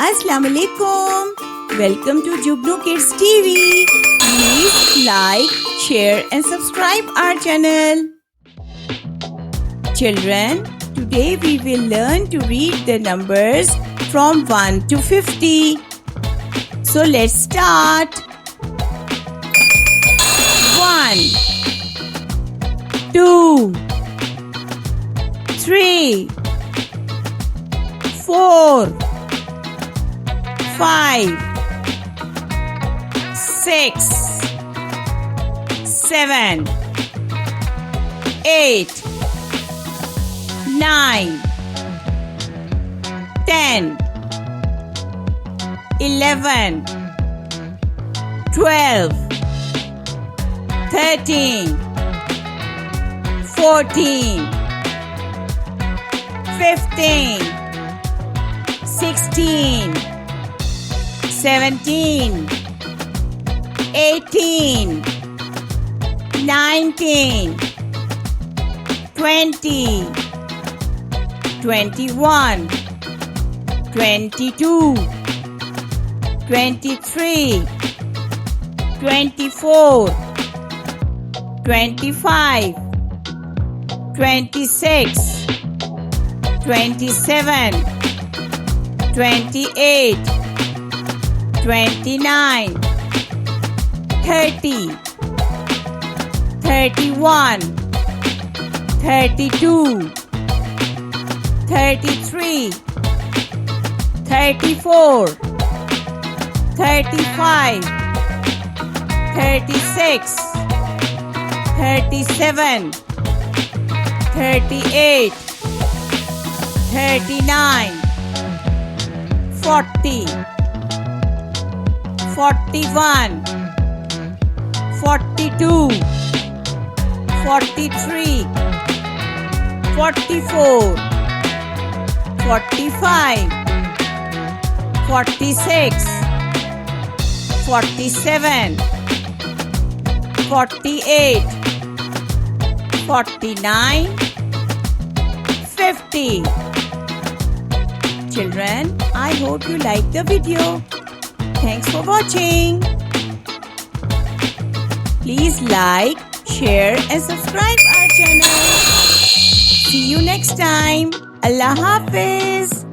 Assalamu alaikum. Welcome to Jugnoo Kids TV. Please like, share and subscribe our channel. Children, today we will learn to read the numbers from 1 to 50. So let's start. 1 2 3 4 5 6 7 8 9 10 11 12 13 14 15 16 17 18 19 20 21 22 23 24 25 26 27 28 29 30 31 32 33 34 35 36 37 38 39 40 41 42 43 44 45 46 47 48 49 50. Children, I hope you like the video. Thanks for watching. Please like, share and subscribe our channel. See you next time. Allah Hafiz.